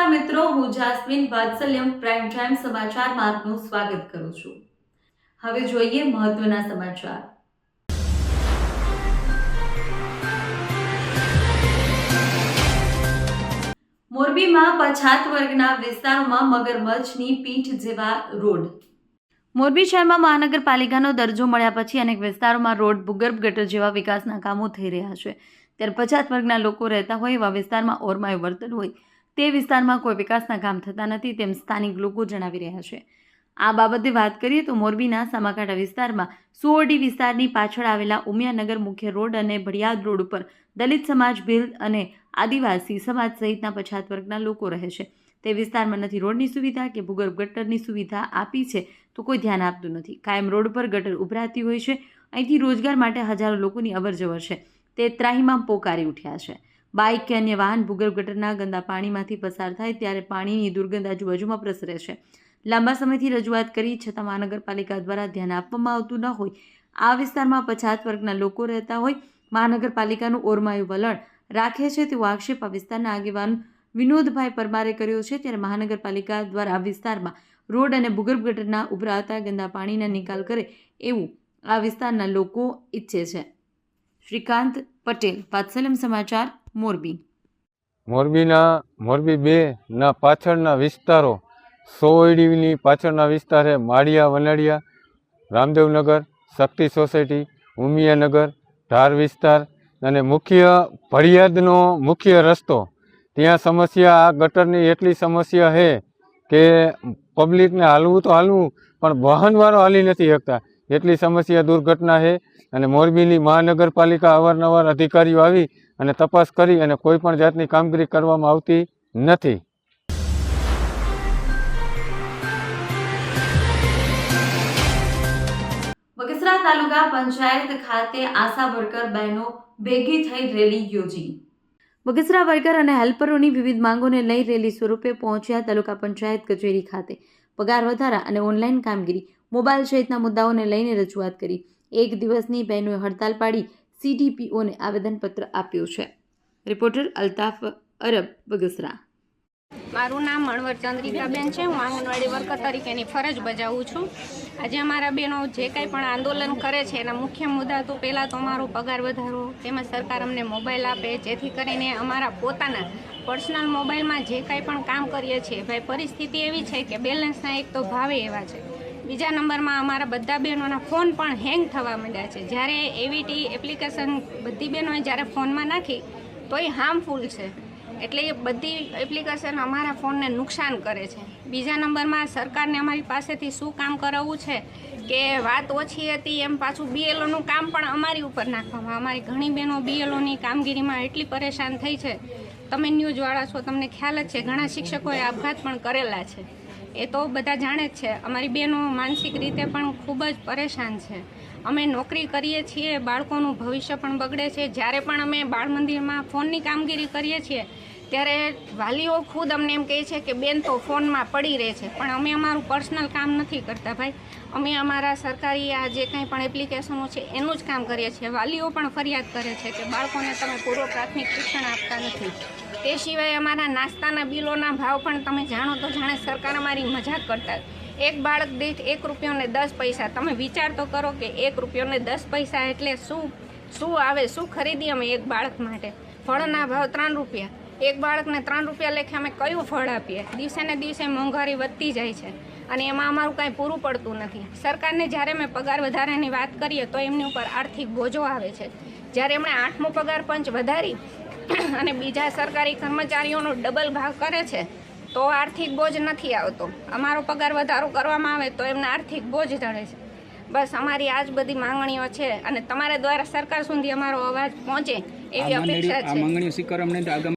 નમસ્કાર મિત્રો, હું જાસ્મીન વાત્સલ્યમ પ્રાઇમ ટાઈમ સમાચારમાં આપનું સ્વાગત કરું છું। હવે જોઈએ મહત્વના સમાચાર। મોરબીમાં પછાત વર્ગના વિસ્તારોમાં મગરમચ્છની પીઠ જેવા રોડ। મોરબી શહેરમાં મહાનગરપાલિકાનો દરજ્જો મળ્યા પછી અનેક વિસ્તારોમાં રોડ, ભૂગર્ભ ગટર જેવા વિકાસના કામો થઈ રહ્યા છે। ત્યારે પછાત વર્ગના લોકો રહેતા હોય એવા વિસ્તારમાં ઓરમાયું વર્તન હોય તે વિસ્તારમાં કોઈ વિકાસના કામ થતા નથી તેમ સ્થાનિક લોકો જણાવી રહ્યા છે। આ બાબતે વાત કરીએ તો મોરબીના સામાકાંઠા વિસ્તારમાં સુઓડી વિસ્તારની પાછળ આવેલા ઉમિયાનગર મુખ્ય રોડ અને ભડિયાદ રોડ ઉપર દલિત સમાજ, ભીલ અને આદિવાસી સમાજ સહિતના પછાત વર્ગના લોકો રહે છે। તે વિસ્તારમાં નથી રોડની સુવિધા કે ભૂગર્ભ ગટરની સુવિધા આપી છે તો કોઈ ધ્યાન આપતું નથી। કાયમ રોડ પર ગટર ઉભરાતી હોય છે। અહીંથી રોજગાર માટે હજારો લોકોની અવરજવર છે તે ત્રાહિમામ પોકારી ઉઠ્યા છે। બાઇક કે અન્ય વાહન ભૂગર્ભ ગટરના ગંદા પાણીમાંથી પસાર થાય ત્યારે પાણીની દુર્ગંધ આજુબાજુમાં પ્રસરે છે। લાંબા સમયથી રજૂઆત કરી છતાં મહાનગરપાલિકા દ્વારા ધ્યાન આપવામાં આવતું ન હોય આ વિસ્તારમાં પછાત વર્ગના લોકો રહેતા હોય મહાનગરપાલિકાનું ઓરમાયું વલણ રાખે છે તેવો આક્ષેપ આ વિસ્તારના આગેવાન વિનોદભાઈ પરમારે કર્યો છે। ત્યારે મહાનગરપાલિકા દ્વારા આ વિસ્તારમાં રોડ અને ભૂગર્ભ ગટરના ઉભરાતા ગંદા પાણીના નિકાલ કરે એવું આ વિસ્તારના લોકો ઈચ્છે છે। શ્રીકાંત પટેલ, વાત્સલ્યમ સમાચાર, મોરબી। મોરબી 2 ના પાછળના વિસ્તારો, સોયડીની પાછળના વિસ્તાર છે માળિયા, વનાડિયા, રામદેવનગર, શક્તિ સોસાયટી, ઉમિયાનગર, ધાર વિસ્તાર અને મુખ્ય ભડિયાદનો મુખ્ય રસ્તો, ત્યાં સમસ્યા આ ગટરની એટલી સમસ્યા છે કે પબ્લિકને હાલવું તો હાલવું પણ વાહનવાળો હાલી નથી શકતા એટલી સમસ્યા દુર્ઘટના છે। અને મોરબીની મહાનગરપાલિકા અવારનવાર અધિકારીઓ આવી અને તપાસ કરી અને કોઈ પણ જાતની કામગીરી કરવામાં આવતી નથી। બગસરા તાલુકા પંચાયત ખાતે આશા વર્કર બહેનો ભેગી થઈ રેલી યોજી। બગસરા વર્કર અને હેલ્પરોની વિવિધ માંગોને લઈ રેલી સ્વરૂપે પહોંચ્યા તાલુકા પંચાયત કચેરી ખાતે। પગાર વધારા અને ઓનલાઈન કામગીરી, મોબાઈલ સહિતના મુદ્દાઓને લઈને રજૂઆત કરી। એક દિવસની બહેનોએ હડતાલ પાડી CDPOને આવેદનપત્ર આપ્યું છે। રિપોર્ટર અલ્તાફ અરબ, બગસરા। મારું નામ મણવર ચંદ્રિકાબેન છે। હું આંગણવાડી વર્કર તરીકેની ફરજ બજાવું છું। આજે અમારા બહેનો જે કંઈ પણ આંદોલન કરે છે એના મુખ્ય મુદ્દા તો પહેલાં તો અમારો પગાર વધારો, તેમજ સરકાર અમને મોબાઈલ આપે જેથી કરીને અમારા પોતાના પર્સનલ મોબાઈલમાં જે કંઈ પણ કામ કરીએ છીએ ભાઈ પરિસ્થિતિ એવી છે કે બેલેન્સના એક તો ભાવે એવા છે, બીજા નંબરમાં અમારા બધા બહેનોના ફોન પણ હેંગ થવા માંડ્યા છે। જ્યારે એવીટી એપ્લિકેશન બધી બહેનોએ જ્યારે ફોનમાં નાખી તો એ હાર્મફુલ છે, એટલે એ બધી એપ્લિકેશન અમારા ફોનને નુકસાન કરે છે। બીજા નંબરમાં સરકારને અમારી પાસેથી શું કામ કરાવવું છે કે વાત ઓછી હતી એમ પાછું BLOનું કામ પણ અમારી ઉપર નાખવામાં। અમારી ઘણી બહેનો BLOની કામગીરીમાં એટલી પરેશાન થઈ છે, તમે ન્યૂઝવાળા છો તમને ખ્યાલ જ છે, ઘણા શિક્ષકોએ આપઘાત પણ કરેલા છે, એ તો બધા જાણે જ છે। અમારી બહેનો માનસિક રીતે પણ ખૂબ જ પરેશાન છે। અમે નોકરી કરીએ છીએ, બાળકોનું ભવિષ્ય પણ બગડે છે। જ્યારે પણ અમે બાળ મંદિરમાં ફોનની કામગીરી કરીએ છીએ ત્યારે વાલીઓ ખુદ અમને એમ કહે છે કે બેન તો ફોનમાં પડી રહે છે, પણ અમે અમારું પર્સનલ કામ નથી કરતા ભાઈ, અમે અમારા સરકારી આ જે કંઈ પણ એપ્લિકેશનો છે એનું જ કામ કરીએ છીએ। વાલીઓ પણ ફરિયાદ કરે છે કે બાળકોને તમે પૂર્વ પ્રાથમિક શિક્ષણ આપતા નથી। તે સિવાય અમારા નાસ્તાના બિલોના ભાવ પણ તમે જાણો તો જાણે સરકાર અમારી મજાક કરતા। એક બાળક દીઠ ₹1.10, તમે વિચાર તો કરો કે ₹1.10 એટલે શું આવે, શું ખરીદી અમે એક બાળક માટે। ફળના ભાવ ₹3, એક બાળકને ₹3 લેખે અમે કયું ફળ આપીએ? દિવસે ને દિવસે મોંઘવારી વધતી જાય છે અને એમાં અમારું કાંઈ પૂરું પડતું નથી। સરકારને જ્યારે અમે પગાર વધારાની વાત કરીએ તો એમની ઉપર આર્થિક બોજો આવે છે। જ્યારે એમણે 8મો પગાર પંચ વધારી અને બીજા સરકારી કર્મચારીઓનો ડબલ ભાગ કરે છે તો આર્થિક બોજ નથી આવતો। અમારો પગાર વધારો કરવામાં આવે તો એમને આર્થિક બોજ ચડે છે। બસ અમારી આ જ બધી માંગણીઓ છે અને તમારા દ્વારા સરકાર સુધી અમારો અવાજ પહોંચે એવી અપેક્ષા છે।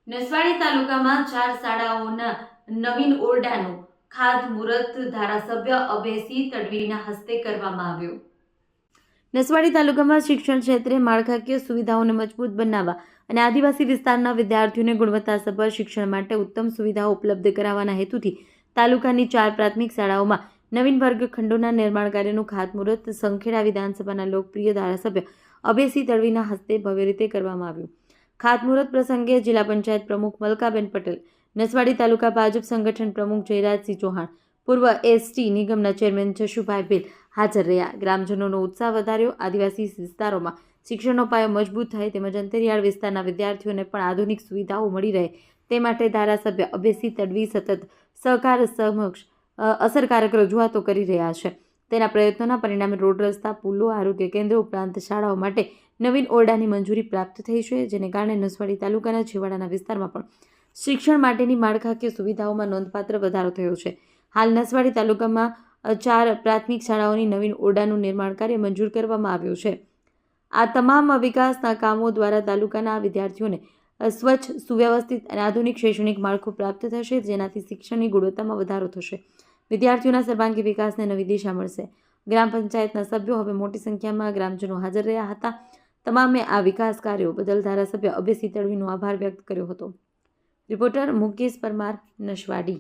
નસવાડી તાલુકામાં 4 શાળાઓના નવીન ઓરડાનું ખાતમુહૂર્ત ધારાસભ્ય અભયસિંહ તડવીના હસ્તે કરવામાં આવ્યું। નસવાડી તાલુકામાં શિક્ષણ ક્ષેત્રે માળખાકીય સુવિધાઓને મજબૂત બનાવવા અને આદિવાસી વિસ્તારના વિદ્યાર્થીઓને ગુણવત્તાસભર શિક્ષણ માટે ઉત્તમ સુવિધાઓ ઉપલબ્ધ કરાવવાના હેતુથી તાલુકાની 4 પ્રાથમિક શાળાઓમાં નવીન વર્ગખંડોના નિર્માણ કાર્યનું ખાતમુહૂર્ત સંખેડા વિધાનસભાના લોકપ્રિય ધારાસભ્ય અભયસિંહ તડવીના હસ્તે ભવ્ય રીતે કરવામાં આવ્યું. ખાતમુહૂર્ત પ્રસંગે જિલ્લા પંચાયત પ્રમુખ મલકાબેન પટેલ, નસવાડી તાલુકા ભાજપ સંગઠન પ્રમુખ જયરાજસિંહ ચૌહાણ, પૂર્વ એસટી નિગમના ચેરમેન જશુભાઈ ભીલ હાજર રહ્યા. ગ્રામજનોનો ઉત્સાહ વધાર્યો. આદિવાસી વિસ્તારોમાં શિક્ષણનો પાયો મજબૂત થાય તેમજ અંતરિયાળ વિસ્તારના વિદ્યાર્થીઓને પણ આધુનિક સુવિધાઓ મળી રહે તે માટે ધારાસભ્ય અભયસિંહ તડવી સતત સહકાર સમક્ષ અસરકારક રજૂઆતો કરી રહ્યા છે. તેના પ્રયત્નોના પરિણામે રોડ, રસ્તા, પુલો, આરોગ્ય કેન્દ્ર ઉપરાંત શાળાઓ માટે નવીન ઓરડાની મંજૂરી પ્રાપ્ત થઈ છે, જેને કારણે નસવાડી તાલુકાના છેવાડાના વિસ્તારમાં પણ શિક્ષણ માટેની માળખાકીય સુવિધાઓમાં નોંધપાત્ર વધારો થયો છે. હાલ નસવાડી તાલુકામાં 4 પ્રાથમિક શાળાઓની નવીન ઓરડાનું નિર્માણ કાર્ય મંજૂર કરવામાં આવ્યું છે. આ તમામ વિકાસના કામો દ્વારા તાલુકાના વિદ્યાર્થીઓને સ્વચ્છ, સુવ્યવસ્થિત અને આધુનિક શૈક્ષણિક માળખું પ્રાપ્ત થશે, જેનાથી શિક્ષણની ગુણવત્તામાં વધારો થશે. વિદ્યાર્થીઓના સર્વાંગી વિકાસને નવી દિશા મળશે. ગ્રામ પંચાયતના સભ્યો હવે મોટી સંખ્યામાં ગ્રામજનો હાજર રહ્યા હતા. તમામે આ વિકાસ કાર્યો બદલ ધારાસભ્ય અભયસિંહ તડવીનો આભાર વ્યક્ત કર્યો હતો. રિપોર્ટર મુકેશ પરમાર, નસવાડી.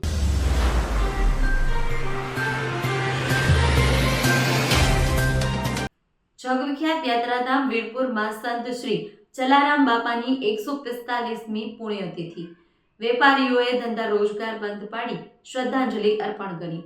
જગવિખ્યાત યાત્રાધામ વીરપુરમાં સંત શ્રી જલારામ બાપાની 145મી પુણ્યતિથિ. વેપારીઓએ ધંધા રોજગાર બંધ પાડી શ્રદ્ધાંજલિ અર્પણ કરી.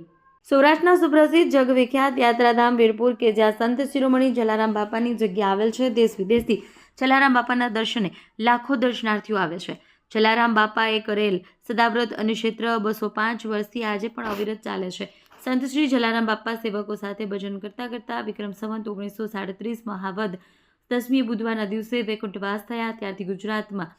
સૌરાષ્ટ્રના સુપ્રસિદ્ધ જગવિખ્યાત યાત્રાધામ વીરપુર કે જ્યાં સંત શિરોમણી જલારામ બાપાની જગ્યા આવેલ છે, દેશ વિદેશથી જલારામ બાપાના દર્શને લાખો દર્શનાર્થીઓ આવે છે. જલારામ બાપાએ કરેલ સદાવ્રત અને ક્ષેત્ર 205 વર્ષથી આજે પણ અવિરત ચાલે છે. સંત શ્રી જલારામ બાપા સેવકો સાથે ભજન કરતા કરતા વિક્રમ સંવત 1937 મહાવદ 10મી બુધવારના દિવસે વૈકુંઠવાસ થયા. ત્યારથી ગુજરાતમાં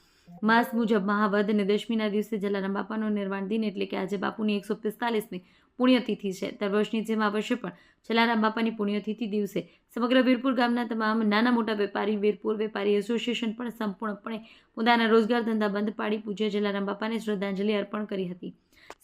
માસ મુજબ મહાવદ અને 10મીના દિવસે જલારામ બાપાનો નિર્વાણ દિન એટલે કે આજે બાપુની 145મી પુણ્યતિથિ છે. દર વર્ષની જેમ આ વર્ષે પણ જલારામ બાપાની પુણ્યતિથિ દિવસે સમગ્ર વીરપુર ગામના તમામ નાના મોટા વેપારી, વીરપુર વેપારી એસોસિએશન પણ સંપૂર્ણપણે પોતાના રોજગાર ધંધા બંધ પાડી પૂજ્ય જલારામ બાપાને શ્રદ્ધાંજલિ અર્પણ કરી હતી.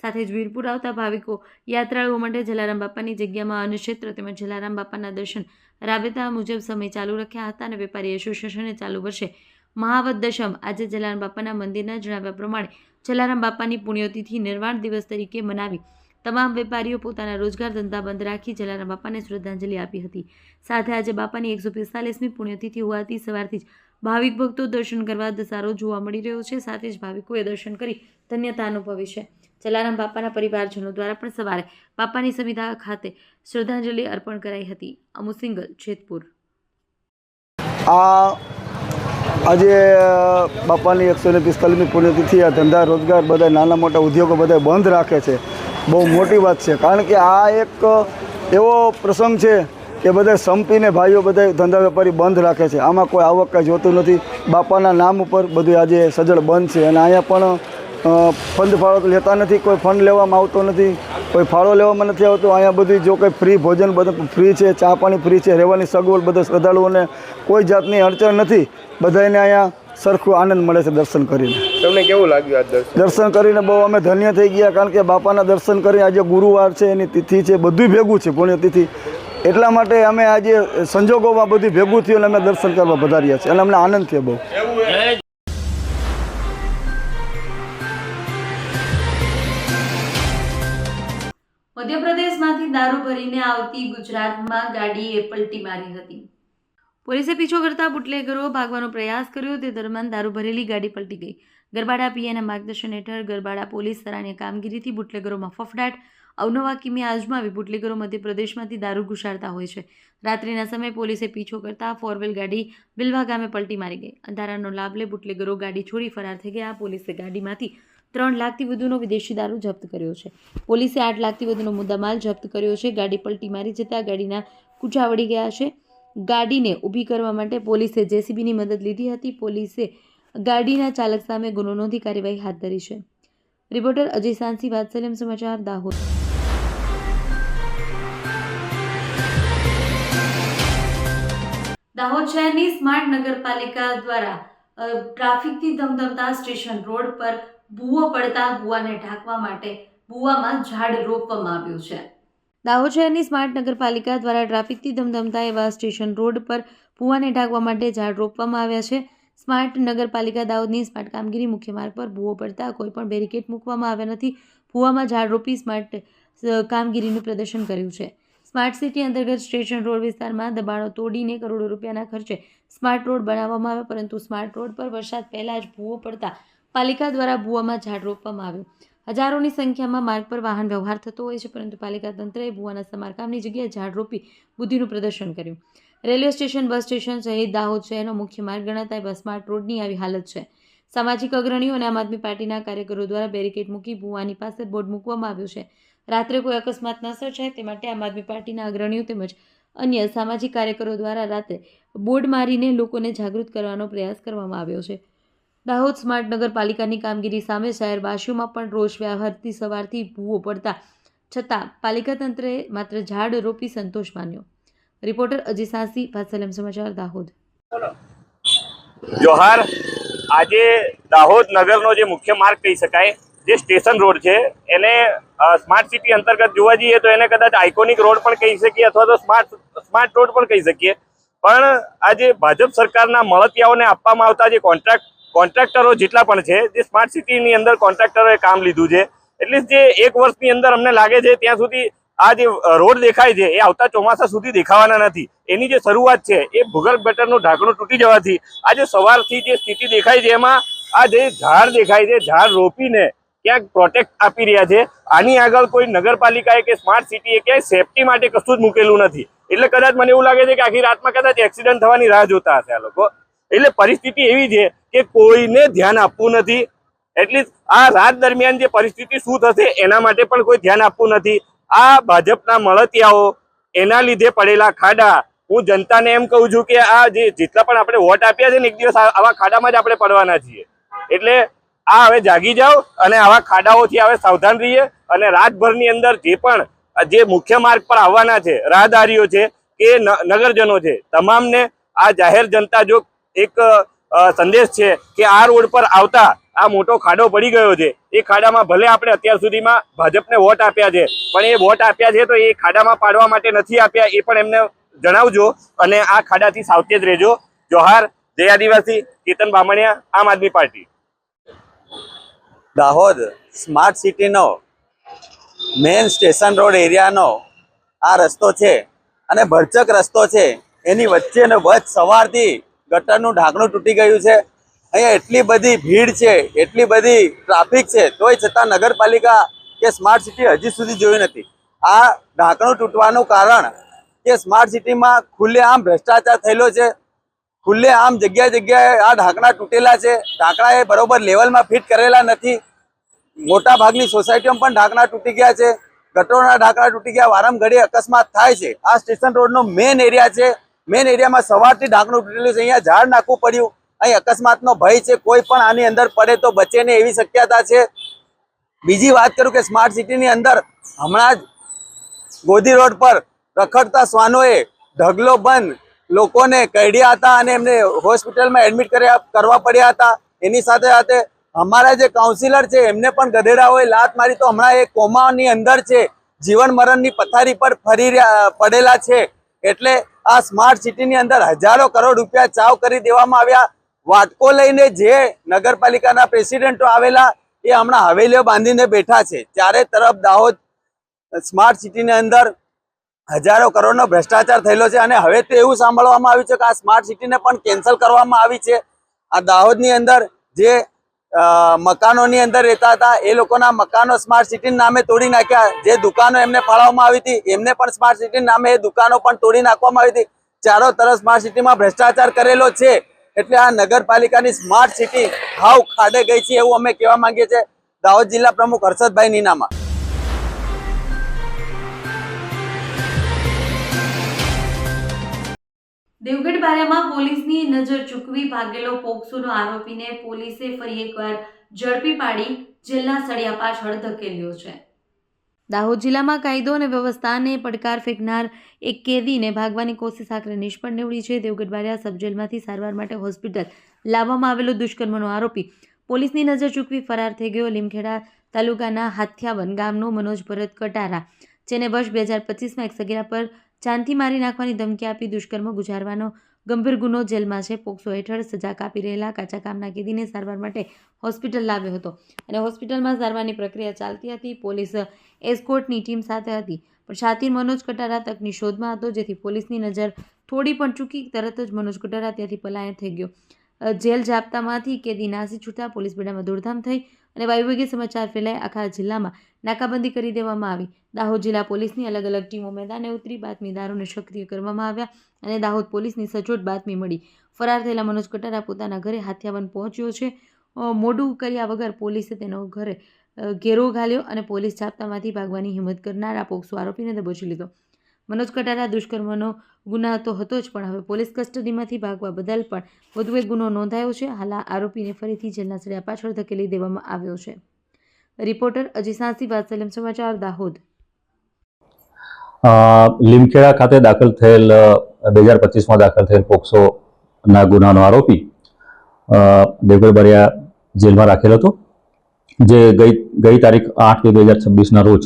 સાથે જ વીરપુર આવતા ભાવિકો, યાત્રાળુઓ માટે જલારામ બાપાની જગ્યામાં અન્નક્ષેત્ર તેમજ જલારામ બાપાના દર્શન રાબેતા મુજબ સમય ચાલુ રાખ્યા હતા અને વેપારી એસોસિએશને ચાલુ વર્ષે મહાવદ દશમ આજે જલારામ બાપાના મંદિરના જણાવ્યા પ્રમાણે જલારામ બાપાની પુણ્યતિથિ નિર્વાણ દિવસ તરીકે મનાવી તમામ વેપારીઓ પોતાના રોજગાર ધંધા બંધ રાખી જલારામ બાપાને શ્રદ્ધાંજલિ આપી હતી. સાથે આજે બાપાની 145મી પુણ્યતિથિ હોવાથી સવારથી જ ભાવિક ભક્તો દર્શન કરવા ધસારો જોવા મળી રહ્યો છે. સાથે જ ભાવિકોએ દર્શન કરી ધન્યતા અનુભવી છે. જલારામ બાપાના પરિવારજનો દ્વારા પણ સવારે બાપાની સમિધા ખાતે શ્રદ્ધાંજલિ અર્પણ કરાઈ હતી. અમુ સિંગલ, જેતપુર. આજે બાપાની 145મી પુણ્યતિથિ, આ ધંધા રોજગાર બધા નાના મોટા ઉદ્યોગો બધા બંધ રાખે છે. બહુ મોટી વાત છે, કારણ કે આ એક એવો પ્રસંગ છે કે બધા સંપીને ભાઈઓ બધા ધંધા વેપારી બંધ રાખે છે. આમાં કોઈ આવક કાંઈ જોતું નથી. બાપાના નામ ઉપર બધું આજે સજળ બંધ છે અને અહીંયા પણ ફંડ ફાળો લેતા નથી, કોઈ ફંડ લેવામાં આવતો નથી, કોઈ ફાળો લેવામાં નથી આવતો. અહીંયા બધું જો કંઈ ફ્રી ભોજન બધું ફ્રી છે, ચા પાણી ફ્રી છે, રહેવાની સગવડ બધા શ્રદ્ધાળુઓને કોઈ જાતની અડચણ નથી. બધાને અહીંયા સરખું આનંદ મળે છે દર્શન કરીને. તમને કેવું લાગ્યું આ દર્શન કરીને? બહુ અમે ધન્ય થઈ ગયા, કારણ કે બાપાના દર્શન કરી આજે ગુરુવાર છે, એની તિથિ છે, બધું ભેગું છે પુણ્યતિથિ. એટલા માટે અમે આજે સંજોગોમાં બધું ભેગું થયું અને અમે દર્શન કરવા પધાર્યા છીએ અને અમને આનંદ થયો બહુ. મધ્યપ્રદેશમાંથી દારૂ ભરીને આવતી ગુજરાતમાં ગાડીએ પલટી મારી હતી. પોલીસે પીછો કરતા બુટલેગરો ભાગવાનો પ્રયાસ કર્યો. તે દરમિયાન દારૂ ભરેલી ગાડી પલટી ગઈ. ગરબાડા પીએના માર્ગદર્શન હેઠળ ગરબાડા પોલીસ સરાહનીય કામગીરીથી બુટલેગરોમાં ફફડાટ. અવનવા કિમી આજમાવી બુટલેગરો મધ્યપ્રદેશમાંથી દારૂ ઘુસાડતા હોય છે. રાત્રિના સમયે પોલીસે પીછો કરતા ફોરવ્હીલ ગાડી બિલવા ગામે પલટી મારી ગઈ. અંધારાનો લાભ લઈ બુટલેગરો ગાડી છોડી ફરાર થઈ ગયા. પોલીસે ગાડીમાંથી 3 લાખથી વધુનો વિદેશી દારૂ જપ્ત કર્યો છે. પોલીસે 8 લાખથી વધુનો મુદ્દામાલ જપ્ત કર્યો છે. ગાડી પલટી મારી જતા ગાડીના કૂચા વળી ગયા છે. ગાડીને ઊભી કરવા માટે પોલીસે જેસીબીની મદદ લીધી હતી. પોલીસે ગાડીના ચાલક સામે ગુનો નોંધી કાર્યવાહી હાથ ધરી છે. રિપોર્ટર અજય સાંસી, વાત્સલ્યમ સમાચાર, દાહોદ. દાહોદ શહેરની સ્માર્ટ નગરપાલિકા દ્વારા ટ્રાફિકથી ધમધમતા સ્ટેશન રોડ પર ભૂવો પડતા ભૂવાને ઢાંકવા માટે ભૂવામાં ઝાડ રોપવામાં આવ્યું છે. દાહોદ શહેરની સ્માર્ટ નગરપાલિકા દ્વારા ટ્રાફિકથી ધમધમતા એવા સ્ટેશન રોડ પર ભૂવાને ઢાંકવા માટે ઝાડ રોપવામાં આવ્યા છે. સ્માર્ટ નગરપાલિકા દાહોદની સ્માર્ટ કામગીરી મુખ્ય માર્ગ પર ભૂવો પડતા કોઈ પણ બેરિકેડ મૂકવામાં આવ્યા નથી. ભૂવામાં ઝાડ રોપી સ્માર્ટ કામગીરીનું પ્રદર્શન કર્યું છે. સ્માર્ટ સિટી અંતર્ગત સ્ટેશન રોડ વિસ્તારમાં દબાણો તોડીને કરોડો રૂપિયાના ખર્ચે સ્માર્ટ રોડ બનાવવામાં આવ્યો, પરંતુ સ્માર્ટ રોડ પર વરસાદ પહેલાં જ ભૂવો પડતા પાલિકા દ્વારા ભૂવામાં ઝાડ રોપવામાં આવ્યું. હજારોની સંખ્યામાં માર્ગ પર વાહન વ્યવહાર થતો હોય છે, પરંતુ પાલિકા તંત્રએ ભૂવાના સમારકામની જગ્યાએ ઝાડ રોપી બુદ્ધિનું પ્રદર્શન કર્યું. રેલવે સ્ટેશન, બસ સ્ટેશન સહિત દાહોદ શહેરનો મુખ્ય માર્ગ ગણાતા એવા સ્માર્ટ રોડની આવી હાલત છે. સામાજિક અગ્રણીઓ અને આમ આદમી પાર્ટીના કાર્યકરો દ્વારા બેરિકેડ મૂકી ભૂવાની પાસે બોર્ડ મૂકવામાં આવ્યું છે. રાત્રે કોઈ અકસ્માત ન સર્જાય તે માટે આમ આદમી પાર્ટીના અગ્રણીઓ તેમજ અન્ય સામાજિક કાર્યકરો દ્વારા રાત્રે બોર્ડ મારીને લોકોને જાગૃત કરવાનો પ્રયાસ કરવામાં આવ્યો છે. દાહોદ સ્માર્ટ નગરપાલિકાની કામગીરી સામે શહેરવાસીઓમાં પણ રોષ વ્યવહારથી સવારથી ભૂવો પડતા છતાં પાલિકા તંત્રએ માત્ર ઝાડ રોપી સંતોષ માન્યો. રિપોર્ટર અજી સાંસી, વાત્સલ્યમ સમાચાર, દાહોદ. જોહાર. આજે દાહોદ નગરનો જે મુખ્ય માર્ગ કહી શકાય, જે સ્ટેશન રોડ છે, એને સ્માર્ટ સિટી અંતર્ગત જોવા જઈએ તો એને કદાચ આઇકોનિક રોડ પણ કહી શકીએ અથવા તો સ્માર્ટ રોડ પણ કહી શકીએ. પણ આજે ભાજપ સરકારના મળતિયાઓને આપવામાં આવતા જે કોન્ટ્રાક્ટરો જેટલા પણ છે, જે સ્માર્ટ સિટીની અંદર કોન્ટ્રાક્ટરોએ કામ લીધું છે, એટલે જે 1 વર્ષની અંદર અમને લાગે છે ત્યાં સુધી આ જે રોડ દેખાય છે એ આવતા ચોમાસા સુધી દેખાવાના નથી. એની જે શરૂઆત છે એ ભૂગર્ભ ગટરનું ઢાંકણું તૂટી જવાથી આજે સવારથી જે સ્થિતિ દેખાય છે એમાં આ જે ઝાડ દેખાય છે, ઝાડ રોપીને ક્યાંક પ્રોટેક્ટ આપી રહ્યા છે. આની આગળ કોઈ નગરપાલિકાએ કે સ્માર્ટ સિટીએ ક્યાંય સેફટી માટે કશું જ મૂકેલું નથી. એટલે કદાચ મને એવું લાગે છે કે આખી રાતમાં કદાચ એક્સિડન્ટ થવાની રાહ જોતા હશે આ લોકો. એટલે પરિસ્થિતિ એવી છે કે કોઈને ધ્યાન આપવું નથી. એટલીસ્ટ આ રાત દરમિયાન જે પરિસ્થિતિ શું થશે એના માટે પણ કોઈ ધ્યાન આપવું નથી. આ ભાજપના મળતિયાઓ, એના લીધે પડેલા ખાડા, હું જનતાને એમ કહું છું કે આ જેટલા પણ આપણે વોટ આપ્યા છે ને, એક દિવસ આવા ખાડામાં જ આપણે પડવાના છીએ. એટલે આ હવે જાગી જાઓ અને આવા ખાડાઓથી હવે સાવધાન રહીએ. અને રાતભરની અંદર જે પણ જે મુખ્ય માર્ગ પર આવવાના છે, રાહદારીઓ છે કે નગરજનો છે, તમામને આ જાહેર જનતા જો એક સંદેશ છે કે આ રોડ પર આવતા આ મોટો ખાડો પડી ગયો છે, એ ખાડામાં ભલે આપણે અત્યાર સુધીમાં ભાજપને વોટ આપ્યા છે, પણ એ વોટ આપ્યા છે તો એ ખાડામાં પાડવા માટે નથી આપ્યા, એ પણ એમને જણાવજો અને આ ખાડાથી સાવચેત રહેજો. જોહાર. જય આદિવાસી. કેતન બામણિયા, આમ આદમી પાર્ટી. દાહોદ સ્માર્ટ સિટીનો મેઇન સ્ટેશન રોડ એરિયાનો આ રસ્તો છે અને ભરચક રસ્તો છે. એની વચ્ચેનો વચ્ચ સવારથી ગટરનું ઢાંકણું તૂટી ગયું છે. અહીંયા એટલી બધી ભીડ છે, એટલી બધી ટ્રાફિક છે, તોય છતાં નગરપાલિકા કે સ્માર્ટ સિટી હજી સુધી જોયું નથી. આ ઢાંકણું તૂટવાનું કારણ કે સ્માર્ટ સિટીમાં ખુલ્લેઆમ ભ્રષ્ટાચાર થયેલો છે. ખુલ્લેઆમ જગ્યાએ આ ઢાંકણા તૂટેલા છે. ઢાંકણા એ બરોબર લેવલમાં ફિટ કરેલા નથી. મોટા ભાગની સોસાયટીઓમાં પણ ઢાંકણા તૂટી ગયા છે. ગટરોના ઢાંકણા તૂટી ગયા. વારંઘડી અકસ્માત થાય છે. આ સ્ટેશન રોડનો મેઇન એરિયા છે. મેઇન એરિયામાં સવારથી ઢાંકણું તૂટેલું છે. અહીંયા ઝાડ નાખવું પડ્યું. અહીં અકસ્માતનો ભય છે. કોઈ પણ આની અંદર પડે તો બચે ને એવી શક્યતા છે. બીજી વાત કરું કે સ્માર્ટ સિટીની અંદર હમણાં જ ગોધી રોડ પર રખડતા શ્વાનોએ ઢગલો બંધ લોકોને કરડ્યા હતા અને એમને હોસ્પિટલમાં એડમિટ કરવા પડ્યા હતા. એની સાથે સાથે અમારા જે કાઉન્સિલર છે એમને પણ ગધેડાઓએ લાત મારી તો હમણાં એ કોમાની અંદર છે, જીવન મરણની પથારી પર પડેલા છે. એટલે આ સ્માર્ટ સિટીની અંદર હજારો કરોડ રૂપિયા ચાવ કરી દેવામાં આવ્યા. વાટકો લઈને જે નગરપાલિકાના પ્રેસિડેન્ટો આવેલા એ હમણાં હવેલીઓ બાંધીને બેઠા છે. ચારે તરફ દાહોદ સ્માર્ટ સિટીની અંદર હજારો કરોડનો ભ્રષ્ટાચાર થયેલો છે અને હવે તો એવું સાંભળવામાં આવ્યું છે કે આ સ્માર્ટ સિટીને પણ કેન્સલ કરવામાં આવી છે. આ દાહોદની અંદર જે મકાનોની અંદર રહેતા હતા એ લોકોના મકાનો સ્માર્ટ સિટીના નામે તોડી નાખ્યા. જે દુકાનો એમને ફાળવવામાં આવી હતી એમને પણ સ્માર્ટ સિટીના નામે એ દુકાનો પણ તોડી નાખવામાં આવી હતી. ચારો તરફ સ્માર્ટ સિટીમાં ભ્રષ્ટાચાર કરેલો છે. એટલે આ નગરપાલિકાની સ્માર્ટ સિટી હાવ ખાડે ગઈ છે એવું અમે કહેવા માંગીએ છીએ. દાહોદ જિલ્લા પ્રમુખ હર્ષદભાઈ નીનામા. દેવગઢ બારિયામાં પોલીસની નજર ચૂકવી ભાગેલો પોક્સોનો આરોપીને પોલીસે ફરી એકવાર ઝડપી પાડી જેલના સળિયા પાછળ ધકેલ્યો છે. દાહોદ જિલ્લામાં કાયદો અને વ્યવસ્થાને પડકાર ફેંકનાર એક કેદીને ભાગવાની કોશિશ આખરે નિષ્ફળ નીવડી છે. દેવગઢ બારિયા સબ જેલમાંથી સારવાર માટે હોસ્પિટલ લાવવામાં આવેલો દુષ્કર્મનો આરોપી પોલીસની નજર ચૂકવી ફરાર થઈ ગયો. લીમખેડા તાલુકાના હાથિયાવન ગામનો મનોજ ભરત કટારા, જેને વર્ષ 2025માં એક સગીરા પર જાનથી મારી નાખવાની ધમકી આપી દુષ્કર્મ ગુજારવાનો ગંભીર ગુનો જેલમાં છે. પોક્સો હેઠળ સજા કાપી રહેલા કાચા કામના કેદીને સારવાર માટે હોસ્પિટલ લાવ્યો હતો અને હોસ્પિટલમાં સારવારની પ્રક્રિયા ચાલતી હતી. પોલીસ એસ્કોર્ટની ટીમ સાથે હતી. પણ શાતીર મનોજ કટારા તકની શોધમાં હતો, જેથી પોલીસની નજર થોડી પણ ચૂકી તરત જ મનોજ કટારા ત્યાંથી પલાયન થઈ ગયો. જેલ જાપ્તામાંથી કેદી નાસી છૂટા પોલીસ બેડામાં દોડધામ થઈ અને વાયુવેગે સમાચાર ફેલાય. આખા જિલ્લામાં નાકાબંધી કરી દેવામાં આવી. દાહોદ જિલ્લા પોલીસની અલગ અલગ ટીમો મેદાને ઉતરી બાતમીદારોને સક્રિય કરવામાં આવ્યા અને દાહોદ પોલીસની સચોટ બાતમી મળી. ફરાર થયેલા મનોજ કટારા પોતાના ઘરે હાથિયાવન પહોંચ્યો છે. મોડું કર્યા વગર પોલીસે તેનો ઘરે ઘેરો ઘાલ્યો અને પોલીસ જાપ્તામાંથી ભાગવાની હિંમત કરનારા પોક્સો આરોપીને દબોચી લીધો. મનોજ કટારા દુષ્કર્મનો ગુના તો હતો જ, પણ હવે પોલીસ કસ્ટડીમાંથી ભાગવા બદલ પણ વધુ એક ગુનો નોંધાયો છે. હાલ આ આરોપીને ફરીથી જેલના સળિયા પાછળ ધકેલી દેવામાં આવ્યો છે. રિપોર્ટર અજી સાંસી, વાત્સલ્યમ સમાચાર, દાહોદ. લીમખેડા ખાતે દાખલ થયેલ 2025માં દાખલ થયેલ પોક્સોના ગુનાનો આરોપી દેવગઢ જેલમાં રાખેલ હતો, જે ગઈ તારીખ 8/2/2026ના રોજ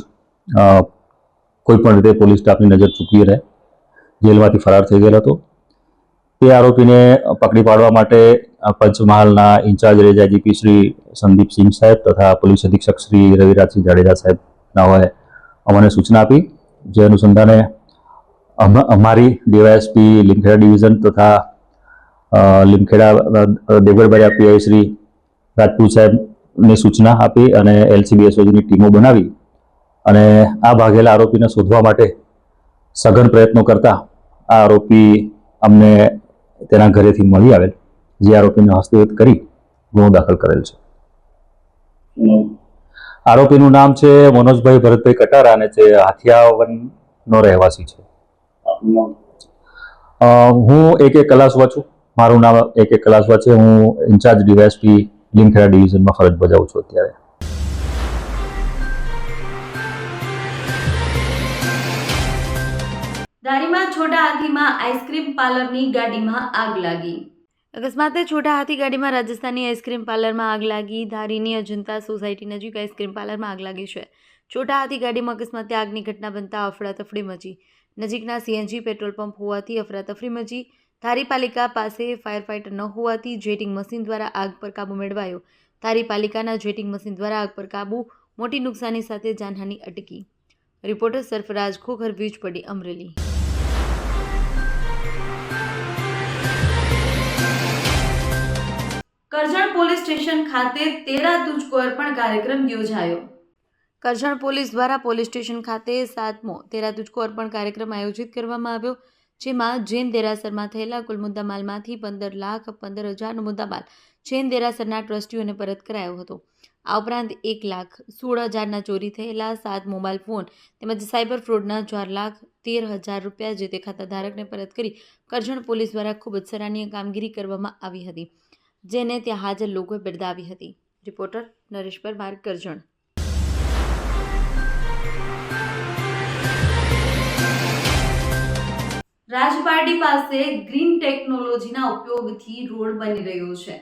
કોઈપણ રીતે પોલીસ સ્ટાફની નજર ચૂકી રહે જેલમાંથી ફરાર થઈ ગયેલ હતો. તે આરોપીને પકડી પાડવા માટે પંચમહાલના in-charge range IGP Shri Sandeepsinh સાહેબ તથા પોલીસ અધિક્ષક શ્રી રવિરાજસિંહ જાડેજા સાહેબનાઓએ અમને સૂચના આપી, જે અનુસંધાને અમારી ડીવાયએસપી લીમખેડા ડિવિઝન તથા લીમખેડા દેવગઢ પીઆઈ શ્રી રાજપૂત સાહેબની સૂચના આપી અને એલસીબી એસઓજીની ટીમો બનાવી અને આ ભાગેલા આરોપીને શોધવા માટે સઘન પ્રયત્નો કરતા આ આરોપી અમને તેના ઘરેથી મળી આવેલ, જે આરોપીને હસ્તગત કરી ગુનો દાખલ કરેલ છે. આરોપીનું નામ છે મનોજભાઈ ભરતભાઈ કટારા અને તે હાથિયાવનનો રહેવાસી છે. હું એક કલાસવા છું. મારું નામ એક કલાસવા છે. હું ઇન્ચાર્જ ડીવાયએસપી લીમખેડા ડિવિઝનમાં ફરજ બજાવું છું અત્યારે. ધારીમાં છોટા હાથીમાં આઈસ્ક્રીમ પાર્લરની ગાડીમાં આગ લાગી. અકસ્માતે છોટા હાથી ગાડીમાં રાજસ્થાની આઈસ્ક્રીમ પાર્લરમાં આગ લાગી. ધારીની અજંતા સોસાયટી નજીક આઈસ્ક્રીમ પાર્લરમાં આગ લાગી છે. છોટા હાથી ગાડીમાં અકસ્માતે આગની ઘટના બનતા અફડાતફડી મચી. નજીકના સીએનજી પેટ્રોલ પંપ હોવાથી અફરાતફરી મચી. ધારી પાલિકા પાસે ફાયર ફાઇટર ન હોવાથી જેટિંગ મશીન દ્વારા આગ પર કાબૂ મેળવાયો. ધારી પાલિકાના જેટિંગ મશીન દ્વારા આગ પર કાબૂ, મોટી નુકસાની સાથે જાનહાની અટકી. રિપોર્ટર સરફરાજ ખોખર, વીજ પડી, અમરેલી. કરજણ પોલીસ સ્ટેશન ખાતે તેરા તુજકો અર્પણ કાર્યક્રમ યોજાયો. કરજણ પોલીસ દ્વારા પોલીસ સ્ટેશન ખાતે 7મો તેરા તુજકો અર્પણ કાર્યક્રમ આયોજિત કરવામાં આવ્યો, જેમાં જૈન દેરાસરમાં થયેલા કુલ મુદ્દામાલમાંથી 15,15,000નો મુદ્દામાલ જૈન દેરાસરના ટ્રસ્ટીઓને પરત કરાયો હતો. આ ઉપરાંત 1,16,000ના ચોરી થયેલા 7 મોબાઈલ ફોન તેમજ સાયબર ફ્રોડના 4,13,000 રૂપિયા જે તે ખાતા ધારકને પરત કરી કરજણ પોલીસ દ્વારા ખૂબ જ સરાહનીય કામગીરી કરવામાં આવી હતી, જેને ત્યાં હાજર લોકોએ બિરદાવી હતી. રિપોર્ટર નરેશ પરમાર, કરજણ. રાજપારડી પાસે ગ્રીન ટેકનોલોજીના ઉપયોગથી રોડ બની રહ્યો છે.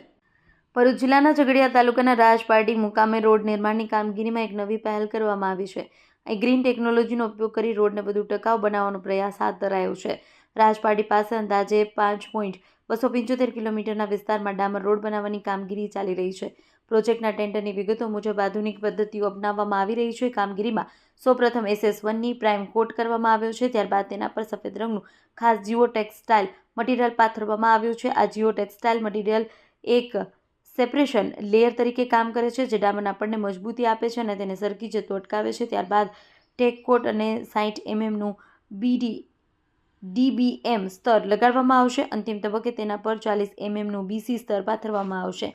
ભરૂચ જિલ્લાના ઝઘડિયા તાલુકાના રાજપારડી મુકામે રોડ નિર્માણની કામગીરીમાં એક નવી પહેલ કરવામાં આવી છે. અહીં ગ્રીન ટેકનોલોજીનો ઉપયોગ કરી રોડને વધુ ટકાઉ બનાવવાનો પ્રયાસ હાથ ધરાયો છે. રાજપારડી પાસે અંદાજે 5.275 કિલોમીટરના વિસ્તારમાં ડામર રોડ બનાવવાની કામગીરી ચાલી રહી છે. પ્રોજેક્ટના ટેન્ડરની વિગતો મુજબ આધુનિક પદ્ધતિઓ અપનાવવામાં આવી રહી છે. કામગીરીમાં સૌપ્રથમ SS1ની પ્રાઇમ કોટ કરવામાં આવ્યો છે, ત્યારબાદ તેના પર સફેદ રંગનું ખાસ જીઓ ટેક્સટાઇલ મટીરિયલ પાથરવામાં આવ્યું છે. આ જીઓ ટેક્સટાઇલ મટીરિયલ એક સેપરેશન લેયર તરીકે કામ કરે છે, જે ડામરને આપણને મજબૂતી આપે છે અને તેને સરકી જતો અટકાવે છે. ત્યારબાદ ટેક કોટ અને 60 mmનું DBM સ્તર લગાડવામાં આવશે. અંતિમ તબક્કે તેના પર 40 mmનું BC સ્તર પાથરવામાં આવશે.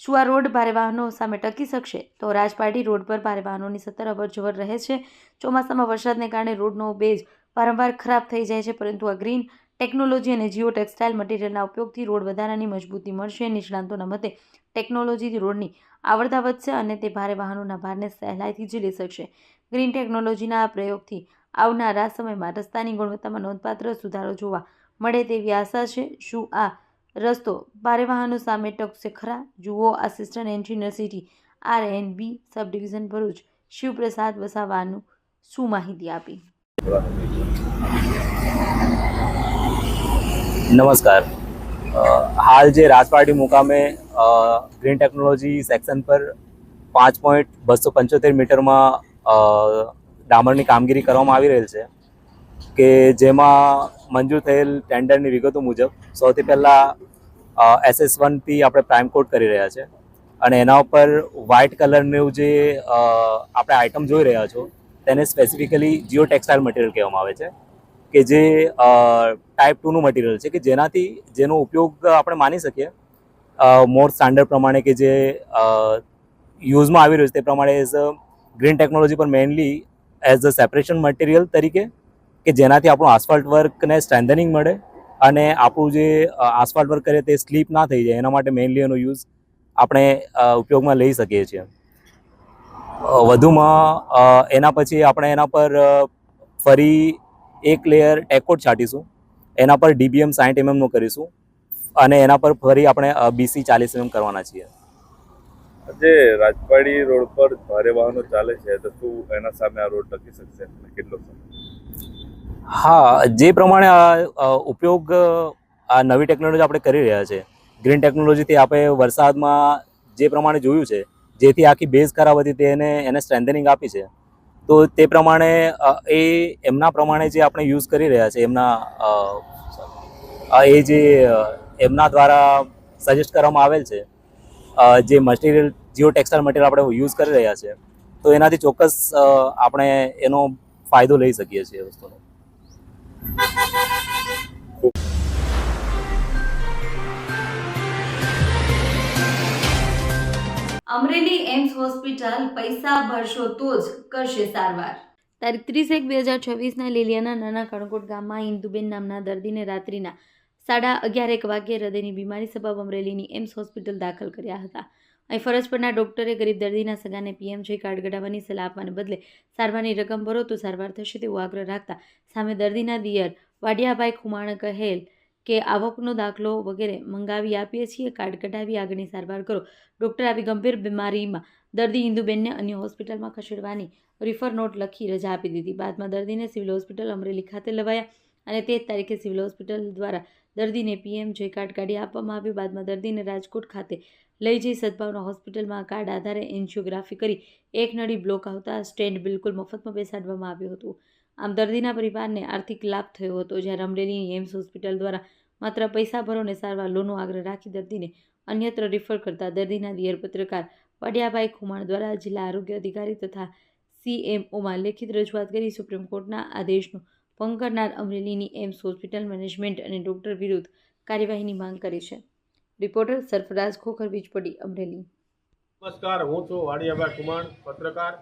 શું આ રોડ ભારે વાહનો સામે ટકી શકશે? તો રાજપારડી રોડ પર ભારે વાહનોની સતત અવરજવર રહે છે. ચોમાસામાં વરસાદને કારણે રોડનો બેઝ વારંવાર ખરાબ થઈ જાય છે, પરંતુ આ ગ્રીન ટેકનોલોજી અને જીઓ ટેક્સટાઇલ મટીરિયલના ઉપયોગથી રોડ વધારાની મજબૂતી મળશે. નિષ્ણાંતોના મતે ટેકનોલોજીથી રોડની આવરદા વધશે અને તે ભારે વાહનોના ભારને સહેલાઈથી ઝીલી શકશે. ગ્રીન ટેકનોલોજીના આ પ્રયોગથી આવનારા સમયમાં રસ્તાની ગુણવત્તામાં નોંધપાત્ર સુધારો જોવા મળે તેવી આશા છે. શું આ રસ્તો ભારે વાહનો સામે ટકશે ખરા? જુઓ assistant engineer city RNB sub division Bharuch Shivprasad વસાવાનું શું માહિતી આપી. નમસ્કાર. હાલ જે રાજપારડી મુકામે ગ્રીન ટેકનોલોજી સેક્શન પર 5.275 મીટરમાં ડામરની કામગીરી કરવામાં આવી રહેલ છે કે જેમાં મંજૂર થયેલ ટેન્ડરની વિગતો મુજબ સૌથી પહેલાં SS1P આપણે પ્રાઇમ કોટ કરી રહ્યા છે અને એના ઉપર વ્હાઇટ કલરનું જે આપણે આઇટમ જોઈ રહ્યા છો તેને સ્પેસિફિકલી જીઓ ટેક્સટાઇલ મટીરિયલ કહેવામાં આવે છે કે જે ટાઈપ 2નું મટીરિયલ છે કે જેનો ઉપયોગ આપણે માની શકીએ મોર સ્ટાન્ડર્ડ પ્રમાણે કે જે યુઝમાં આવી રહ્યું છે તે પ્રમાણે એઝ અ ગ્રીન ટેકનોલોજી પર mainly as a separation material તરીકે કે જેનાથી આપણું આસફાલ્ટ વર્કને સ્ટ્રેન્થનિંગ મળે અને આપણું જે આસફાલ્ટ વર્ક કરે તે સ્લીપ ના થઈ જાય એના માટે મેઇનલી એનો યુઝ આપણે ઉપયોગમાં લઈ શકીએ છીએ. વધુમાં એના પછી આપણે એના પર ફરી એક લેયર ટેકોટ છાંટીશું, એના પર DBM 60 mm નું કરીશું અને એના પર ફરી આપણે BC 40 mm કરવાના છીએ. જે રાજપાડી રોડ પર ભારે વાહનો ચાલે છે તો શું એના સામે આ રોડ ટકી શકશે અને કેટલો સમય? હા, જે પ્રમાણે ઉપયોગ આ નવી ટેકનોલોજી આપણે કરી રહ્યા છે, ગ્રીન ટેકનોલોજીથી આપણે વરસાદમાં જે પ્રમાણે જોયું છે જેથી આખી બેઝ ખરાબ હતી એને સ્ટ્રેન્થનિંગ આપી છે. તો તે પ્રમાણે એમના પ્રમાણે જે આપણે યુઝ કરી રહ્યા છે એમના દ્વારા સજેસ્ટ કરવામાં આવેલ છે જે મટીરિયલ જીઓ ટેક્સટાઇલ મટીરિયલ આપણે યુઝ કરી રહ્યા છે તો એનાથી ચોક્કસ આપણે એનો ફાયદો લઈ શકીએ છીએ વસ્તુનો. અમરેલી એમ્સ હોસ્પિટલ પૈસા ભરશો તો જ કરશે સારવાર. તારીખ 30/1/2026ના લીલિયાના નાના કણકોટ ગામમાં ઇન્દુબેન નામના દર્દીને રાત્રિના 11:30 વાગ્યે હૃદયની બીમારી સબબ અમરેલીની એમ્સ હોસ્પિટલ દાખલ કર્યા હતા. અહીં ફરજ પરના ડોક્ટરે ગરીબ દર્દીના સગાને PMJ કાર્ડ કઢાવવાની સલાહ આપવાને બદલે સારવારની રકમ ભરો તો સારવાર થશે તેવો આગ્રહ રાખતા સામે દર્દીના દિયર વાડિયાભાઈ ખુમાણ કહેલ કે આવકનો દાખલો વગેરે મંગાવી આપીએ છીએ, કાર્ડ કઢાવી આગળની સારવાર કરો. ડૉક્ટર આવી ગંભીર બીમારીમાં દર્દી ઇન્દુબેનને અન્ય હોસ્પિટલમાં ખસેડવાની રિફર નોટ લખી રજા આપી દીધી. બાદમાં દર્દીને સિવિલ હોસ્પિટલ અમરેલી ખાતે લવાયા અને તે જ તારીખે સિવિલ હોસ્પિટલ દ્વારા દર્દીને PMJ કાર્ડ કાઢી આપવામાં આવ્યું. બાદમાં દર્દીને રાજકોટ ખાતે લઈ જઈ સદભાવના હોસ્પિટલમાં કાર્ડ આધારે એન્જિયોગ્રાફી કરી એક નળી બ્લોક આવતા સ્ટેન્ડ બિલકુલ મફતમાં બેસાડવામાં આવ્યું હતું. આમ દર્દીના પરિવારને આર્થિક લાભ થયો હતો. જ્યારે અમરેલીની એમ્સ હોસ્પિટલ દ્વારા માત્ર પૈસા ભરો અને સારવાર લોનો આગ્રહ રાખી દર્દીને અન્યત્ર રિફર કરતા દર્દીના દિયર પત્રકાર વાડિયાભાઈ ખુમાણ દ્વારા જિલ્લા આરોગ્ય અધિકારી તથા CMOમાં લેખિત રજૂઆત કરી સુપ્રીમ કોર્ટના આદેશનો ભંગ કરનાર અમરેલીની એમ્સ હોસ્પિટલ મેનેજમેન્ટ અને ડૉક્ટર વિરુદ્ધ કાર્યવાહીની માંગ કરી છે. રિપોર્ટર સરફરાઝ ખોખર, વીજપડી, અમરેલી. નમસ્કાર, હું છું વાડિયાભાઈ ખુમાણ, પત્રકાર,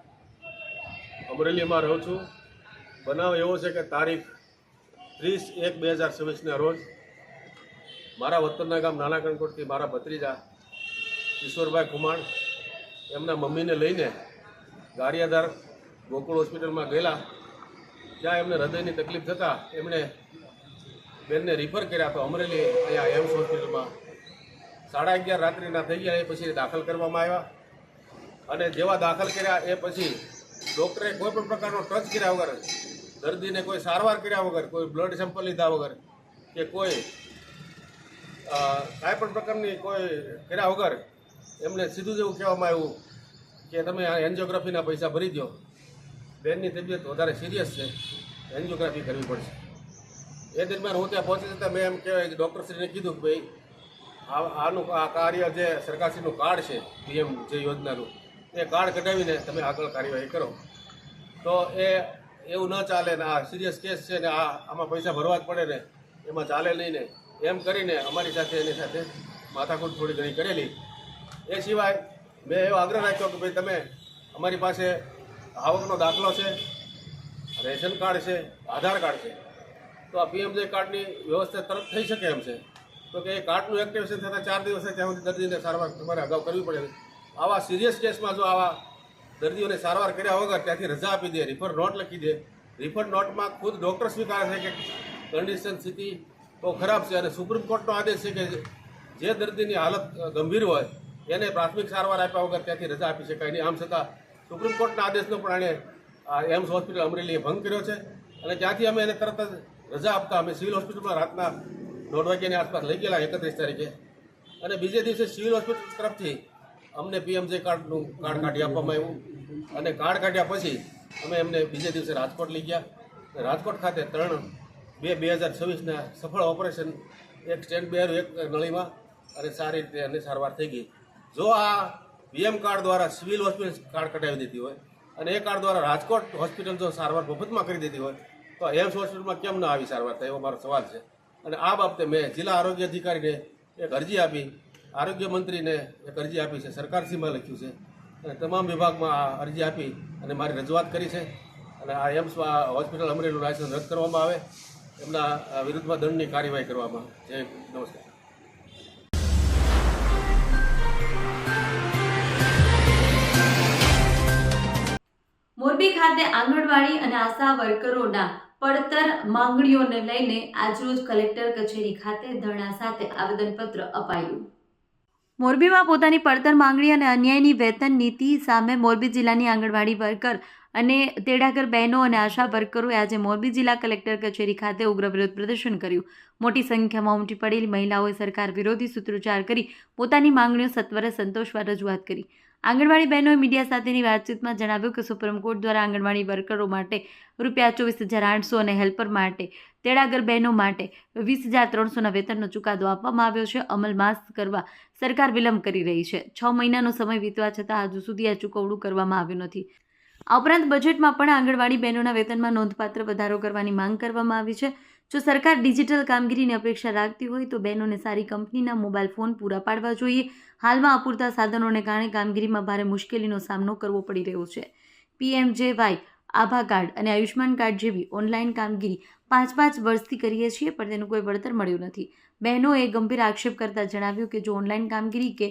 અમરેલીમાં રહું છું. બનાવ એવો છે કે તારીખ 30/1/2026ના રોજ મારા વતનના ગામ નાના કણકોટથી મારા ભત્રીજા કિશોરભાઈ ખુમાણ એમના મમ્મીને લઈને ગારિયાધાર ગોકુળ હોસ્પિટલમાં ગયેલા. ત્યાં એમને હૃદયની તકલીફ થતાં એમણે બેનને રિફર કર્યા તો અમરેલી અહીંયા એમ્સ હોસ્પિટલમાં 11:30 રાત્રિના થઈ ગયા. એ પછી દાખલ કરવામાં આવ્યા અને જેવા દાખલ કર્યા એ પછી ડૉક્ટરે કોઈ પણ પ્રકારનો ટચ કર્યા વગર, દર્દીને કોઈ સારવાર કર્યા વગર, કોઈ બ્લડ સેમ્પલ લીધા વગર કે કોઈ કાંઈ પણ પ્રકારની કોઈ કર્યા વગર એમને સીધું જ એવું કહેવામાં આવ્યું કે તમે આ એન્જિયોગ્રાફીના પૈસા ભરી દો, બેનની તબિયત વધારે સિરિયસ છે, એન્જિયોગ્રાફી કરવી પડશે. એ દરમિયાન હું ત્યાં પહોંચી જતાં મેં એમ કહેવાય કે ડૉક્ટરશ્રીને કીધું કે ભાઈ આ કાર્ય જે સરકારશ્રીનું કાર્ડ છે PMJ યોજનાનું, એ કાર્ડ કઢાવીને તમે આગળ કાર્યવાહી કરો. તો એવું ન ચાલે ને આ સિરિયસ કેસ છે ને આમાં પૈસા ભરવા જ પડે ને એમાં ચાલે નહીં ને એમ કરીને અમારી સાથે એની સાથે માથાકૂટ થોડી ઘણી કરેલી. એ સિવાય મેં એવો આગ્રહ રાખ્યો કે ભાઈ તમે અમારી પાસે આવકનો દાખલો છે, રેશન કાર્ડ છે, આધાર કાર્ડ છે, તો આ PMJ કાર્ડની વ્યવસ્થા તરત થઈ શકે એમ છે. તો કે એ કાર્ડનું એક્ટિવેશન થતાં 4 દિવસ ત્યાં સુધી દર્દીને સારવાર તમારે અગાઉ કરવી પડે. આવા સિરિયસ કેસમાં જો આવા દર્દીઓને સારવાર કર્યા વગર ત્યાંથી રજા આપી દે, રિફર નોટ લખી દે, રિફર નોટમાં ખુદ ડૉક્ટર સ્વીકારે છે કે કન્ડિશન સ્થિતિ તો ખરાબ છે અને સુપ્રીમ કોર્ટનો આદેશ છે કે જે દર્દીની હાલત ગંભીર હોય એને પ્રાથમિક સારવાર આપ્યા વગર ત્યાંથી રજા આપી શકાય નહીં. આમ છતાં સુપ્રીમ કોર્ટના આદેશનો પણ એણે એમ્સ હોસ્પિટલ અમરેલીએ ભંગ કર્યો છે અને ત્યાંથી અમે એને તરત જ રજા આપતા અમે સિવિલ હોસ્પિટલમાં રાતના 9 વાગ્યાની આસપાસ લઈ ગયેલા 31 તારીખે અને બીજે દિવસે સિવિલ હોસ્પિટલ તરફથી અમને PMJ કાર્ડનું કાર્ડ કાઢી આપવામાં આવ્યું અને કાર્ડ કાઢ્યા પછી અમે એમને બીજે દિવસે રાજકોટ લઈ ગયા. રાજકોટ ખાતે 3/2/2026ના સફળ ઓપરેશન, એક સ્ટેન્ટ બેર, એક નળીમાં, અને સારી રીતે એની સારવાર થઈ ગઈ. જો આ VM કાર્ડ દ્વારા સિવિલ હોસ્પિટલ કાર્ડ કઢાવી દીધી હોય અને એ કાર્ડ દ્વારા રાજકોટ હોસ્પિટલ જો સારવાર મફતમાં કરી દીધી હોય તો એમ્સ હોસ્પિટલમાં કેમ ન આવી સારવાર થાય, એવો મારો સવાલ છે. અને આ બાબતે મેં જિલ્લા આરોગ્ય અધિકારીને એક અરજી આપી, આરોગ્ય મંત્રીને એક અરજી આપી છે, સરકારશ્રીમાં લખ્યું છે, અને તમામ વિભાગમાં આ અરજી આપી અને મારી રજૂઆત કરી છે. અને આ એમ્સ હોસ્પિટલ અમરેલીનું લાયસન્સ રદ કરવામાં આવે, એમના વિરુદ્ધમાં દંડની કાર્યવાહી કરવામાં આવે. જય નમસ્કાર. મોરબી ખાતે આંગણવાડી અને આશા વર્કરોના પડતર માંગણીઓને લઈને આજરોજ કલેક્ટર કચેરી ખાતે ધરણા સાથે આવેદનપત્ર અપાયું. મોરબીમાં પોતાની પડતર માંગણી અને અન્યાયની વેતન નીતિ સામે મોરબી જિલ્લાની આંગણવાડી વર્કર અને તેડાગર બહેનો અને આશા વર્કરોએ આજે મોરબી જિલ્લા કલેક્ટર કચેરી ખાતે ઉગ્ર વિરોધ પ્રદર્શન કર્યું. મોટી સંખ્યામાં ઉમટી પડેલી મહિલાઓએ સરકાર વિરોધી સૂત્રોચ્ચાર કરી પોતાની માંગણીઓ સત્વરે સંતોષવા રજૂઆત કરી. આંગણવાડી બહેનોએ મીડિયા સાથેની વાતચીતમાં જણાવ્યું કે સુપ્રીમ કોર્ટ દ્વારા આંગણવાડી વર્કરો માટે ₹24,800 અને હેલ્પર માટે, તેડાગર બહેનો માટે 20,300ના વેતનનો ચુકાદો આપવામાં આવ્યો છે. અમલમાં કરવા સરકાર વિલંબ કરી રહી છે. 6 મહિનાનો સમય વીતવા છતાં હજુ સુધી આ ચૂકવણું કરવામાં આવ્યું નથી. આ ઉપરાંત બજેટમાં પણ આંગણવાડી બહેનોના વેતનમાં નોંધપાત્ર વધારો કરવાની માંગ કરવામાં આવી છે. જો સરકાર ડિજિટલ કામગીરીની અપેક્ષા રાખતી હોય તો બહેનોને સારી કંપનીના મોબાઈલ ફોન પૂરા પાડવા જોઈએ. હાલમાં અપૂરતા સાધનોને કારણે કામગીરીમાં ભારે મુશ્કેલીનો સામનો કરવો પડી રહ્યો છે. PMJY, આભા કાર્ડ અને આયુષ્માન કાર્ડ જેવી ઓનલાઈન કામગીરી 5-5 વર્ષથી કરીએ છીએ, પણ તેનું કોઈ વળતર મળ્યું નથી. બહેનોએ ગંભીર આક્ષેપ કરતા જણાવ્યું કે જો ઓનલાઈન કામગીરી કે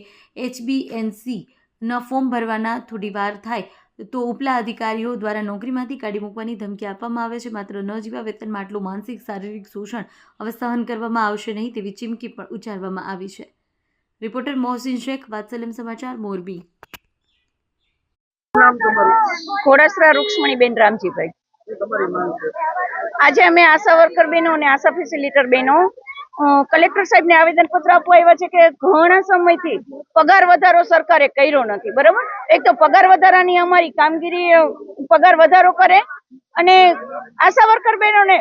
HBNCના ફોર્મ ભરવાના થોડી વાર થાય તો ઉપલા અધિકારીઓ દ્વારા નોકરીમાંથી કાઢી મૂકવાની ધમકી આપવામાં આવે છે. માત્ર ન જીવા વેતનમાં આટલું માનસિક શારીરિક શોષણ હવે સહન કરવામાં આવશે નહીં તેવી ચીમકી પણ ઉચ્ચારવામાં આવી છે. રિપોર્ટર મોહસિન શેખ, વાત્સલ્યમ સમાચાર, મોરબી. ખોડાસરા રૂક્ષ્મણીબેન રામજીભાઈ. આજે અમે આશા વર્કર બહેનો અને આશા ફેસિલિટર બહેનો કલેક્ટર સાહેબને આવેદનપત્ર આપવા આવ્યા છે કે ઘણા સમયથી પગાર વધારો સરકારે કર્યો નથી. બરાબર, એક તો પગાર વધારાની અમારી કામગીરી પગાર વધારો કરે અને આશા વર્કર બહેનોને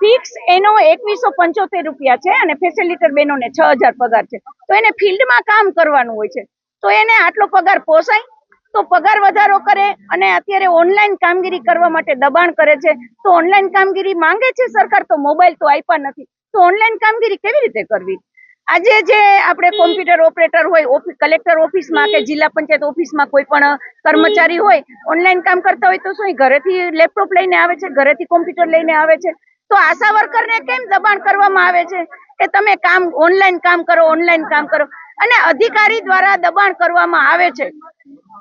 ફિક્સ એનો ₹2175 છે અને ફેસિલિટર બહેનોને 6,000 પગાર છે. તો એને ફિલ્ડમાં કામ કરવાનું હોય છે, તો એને આટલો પગાર પોસાય તો પગાર વધારો કરે. અને અત્યારે ઓનલાઈન કામગીરી કરવા માટે દબાણ કરે છે. તો ઓનલાઈન કામગીરી માંગે છે સરકાર, તો મોબાઈલ તો આપ્યા નથી, તો ઓનલાઈન કામગીરી કેવી રીતે કરવી? આજે જે આપણે કોમ્પ્યુટર ઓપરેટર હોય, કલેક્ટર ઓફિસમાં કે જિલ્લા પંચાયત ઓફિસમાં કોઈ પણ કર્મચારી હોય, ઓનલાઈન કામ કરતા હોય તો શું ઘરેથી લેપટોપ લઈને આવે છે, ઘરેથી કોમ્પ્યુટર લઈને આવે છે? તો આશા વર્કરને કેમ દબાણ કરવામાં આવે છે કે તમે કામ ઓનલાઈન કામ કરો, ઓનલાઈન કામ કરો? અને અધિકારી દ્વારા દબાણ કરવામાં આવે છે,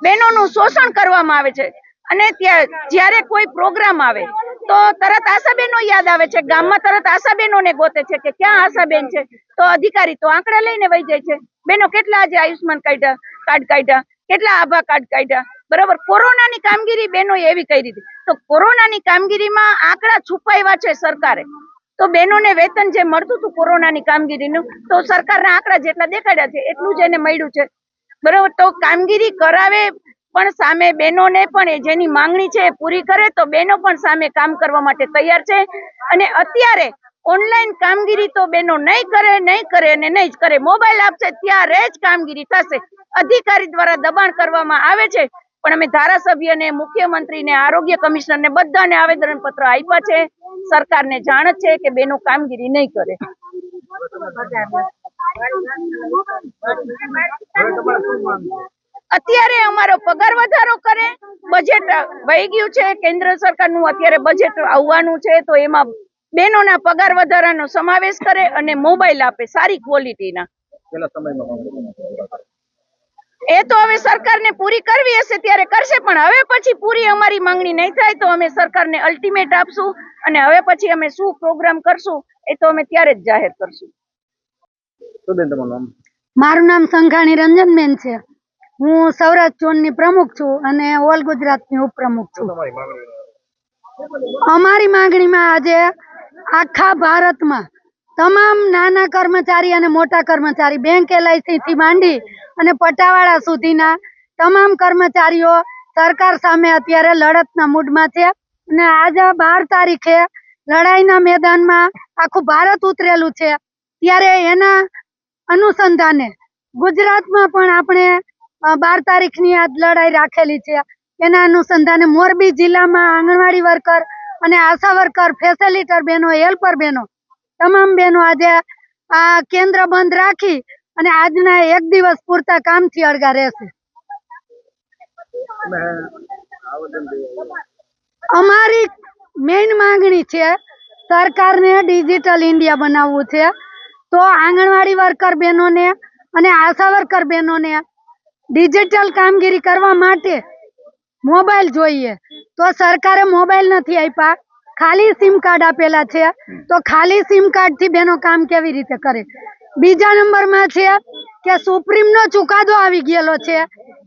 બહેનોનું શોષણ કરવામાં આવે છે. અને ત્યાં જ્યારે કોઈ પ્રોગ્રામ આવે તો તરત આશાબેનો યાદ આવે છે, ગામમાં તરત આશાબેનોને ગોતે છે કે ક્યાં આશાબેન છે, તો અધિકારી તો આંકડા લઈને વહી જાય છે. બેનો કેટલા આજે આયુષ્માન કાર્ડ કાઢ્યા, કેટલા આભા કાર્ડ કાઢ્યા, બરાબર. કોરોનાની કામગીરી બહેનોએ એવી કરી હતી, તો કોરોનાની કામગીરીમાં આંકડા છુપાવ્યા છે સરકારે. તો બહેનોને વેતન જે મળતું હતું કોરોનાની કામગીરીનું, તો સરકારના આંકડા જેટલા દેખાડ્યા છે એટલું જ એને મળ્યું છે, બરાબર. તો કામગીરી કરાવે પણ સામે બહેનોને પણ જેની માંગણી છે એ પૂરી કરે તો બહેનો પણ સામે કામ કરવા માટે તૈયાર છે. અને અત્યારે ઓનલાઈન કામગીરી તો બહેનો નહીં કરે અને નહીં જ કરે. મોબાઈલ આપશે ત્યારે જ કામગીરી થશે. અધિકારી દ્વારા દબાણ કરવામાં આવે છે. પણ અમે ધારાસભ્યને, મુખ્યમંત્રીને, આરોગ્ય કમિશનરને બધાને આવેદનપત્ર આપ્યા છે. સરકારને જાણ છે કે બહેનો કામગીરી નહીં કરે. અત્યારે અમારો પગાર વધારો કરે, બજેટ વહી ગયું છે, કેન્દ્ર સરકારનું અત્યારે બજેટ આવવાનું છે, તો એમાં બહેનોના પગાર વધારાનો સમાવેશ કરે અને મોબાઈલ આપે સારી ક્વોલિટીના. એ તો હવે સરકારને પૂરી કરવી હશે ત્યારે કરશે, પણ હવે પછી પૂરી અમારી માંગણી નહીં થાય તો અમે સરકારને અલ્ટિમેટ આપશું અને હવે પછી અમે શું પ્રોગ્રામ કરશું એ તો અમે ત્યારે જ જાહેર કરશું. મારું નામ સંઘાણી રંજનબેન છે. હું સૌરાષ્ટ્ર ઝોનની પ્રમુખ છું અને ઓલ ગુજરાતની ઉપપ્રમુખ છું. અમારી માંગણીમાં આજે આખા ભારતમાં તમામ નાના કર્મચારી અને મોટા કર્મચારી, બેંક LIC થી માંડી અને પટાવાળા સુધીના તમામ કર્મચારીઓ સરકાર સામે અત્યારે લડતના મૂડમાં છે અને આજે 12 તારીખે લડાઈના મેદાનમાં આખું ભારત ઉતરેલું છે, ત્યારે એના અનુસંધાને ગુજરાતમાં પણ આપણે 12 તારીખની આજ લડાઈ રાખેલી છે. એના અનુસંધાને મોરબી જિલ્લામાં આંગણવાડી વર્કર અને આશા વર્કર, ફેસિલિટર બહેનો, હેલ્પર બહેનો, તમામ બહેનો આજે આ કેન્દ્ર બંધ રાખી અને આજના એક દિવસ પૂરતા કામથી અળગા રહેશે. અમારી મેઇન માંગણી છે સરકારને ડિજિટલ ઇન્ડિયા બનાવવું છે, તો આંગણવાડી વર્કર બહેનોને અને આશા વર્કર બહેનોને ડિજિટલ કામગીરી કરવા માટે મોબાઈલ જોઈએ. તો સરકારે મોબાઈલ નથી આપ્યા, ખાલી સિમ કાર્ડ આપેલા છે, તો ખાલી સિમ કાર્ડથી બહેનો કામ કેવી રીતે કરે? બીજા નંબરમાં છે કે સુપ્રીમનો ચુકાદો આવી ગયેલો છે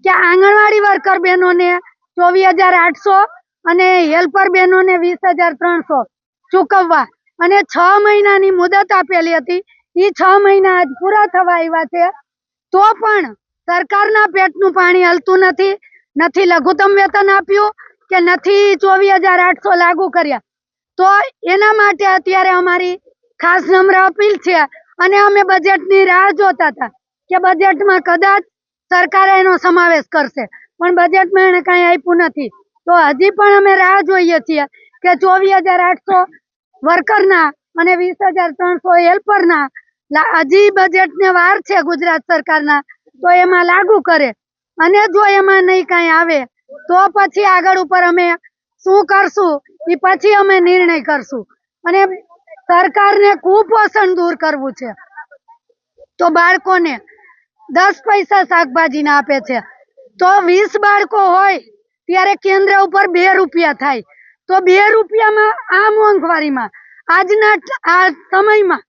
કે આંગણવાડી વર્કર બહેનોને 24,800 અને હેલ્પર બહેનોને 20,300 ચૂકવવા, અને 6 મહિનાની મુદત આપેલી હતી. એ 6 મહિના આજ પૂરા થવા આવ્યા છે, તો પણ સરકારના પેટનું પાણી હલતું નથી. નથી લઘુત્તમ વેતન આપ્યું કે નથી 24,800 લાગુ કર્યા. તો એના માટે અત્યારે અમારી ખાસ નમ્ર અપીલ છે, અને અમે બજેટની રાહ જોતા હતા કે બજેટમાં કદાચ સરકારે એનો સમાવેશ કરશે, પણ બજેટમાં એને કાંઈ આપ્યું નથી. તો હજી પણ અમે રાહ જોઈએ છીએ કે 24,800 વર્કરના અને 20,300 હેલ્પરના હજી બજેટને વાર છે ગુજરાત સરકારના, તો એમાં લાગુ કરે. અને જો એમાં નહીં કાંઈ આવે તો પછી આગળ ઉપર અમે શું કરશું એ પછી અમે નિર્ણય કરશું. અને સરકારને કુપોષણ દૂર કરવું છે, તો બાળકોને 10 પૈસા શાકભાજીના આપે છે, તો 20 બાળકો હોય ત્યારે કેન્દ્ર ઉપર 2 રૂપિયા થાય. તો 2 રૂપિયામાં આ મોંઘવારીમાં આજના આ સમયમાં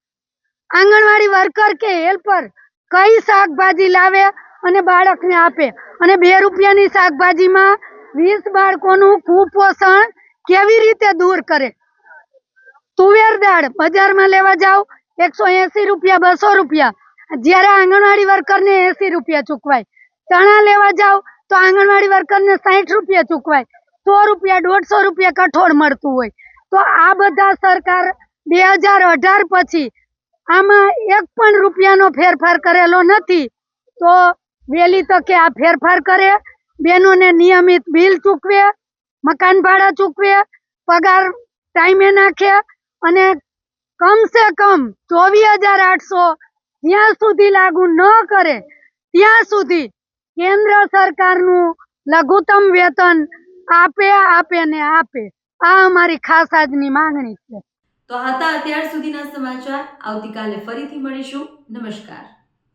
આંગણવાડી વર્કર કે હેલ્પર કઈ શાકભાજી લાવે અને બાળકને આપે? અને 2 રૂપિયાની શાકભાજીમાં 20 બાળકોનું કુપોષણ કેવી રીતે દૂર કરે? તુવેર દાળ બજારમાં લેવા જાવ 180 રૂપિયા, 200 રૂપિયા, જ્યારે આંગણવાડી વર્કરને 80 રૂપિયા ચૂકવાય. ચણા લેવા જાવ તો આંગણવાડી વર્કરને 60 રૂપિયા ચૂકવાય, 100 રૂપિયા, 150 રૂપિયા કઠોળ મળતું હોય. તો આ બધા સરકાર 2018 પછી આમાં એક પણ રૂપિયાનો ફેરફાર કરેલો નથી. તો વહેલી તકે આ ફેરફાર કરે, બહેનોને નિયમિત બિલ ચૂકવે, મકાન ભાડા ચૂકવે, પગાર ટાઈમે નાખે, અને કમસે કમ 24,800 જ્યાં સુધી લાગુ ન કરે ત્યાં સુધી કેન્દ્ર સરકારનું લઘુત્તમ વેતન આપે ને આપે. આ અમારી ખાસ આજની માંગણી છે. તો હતા અત્યાર સુધીના સમાચાર. આવતીકાલે ફરીથી મળીશું. નમસ્કાર.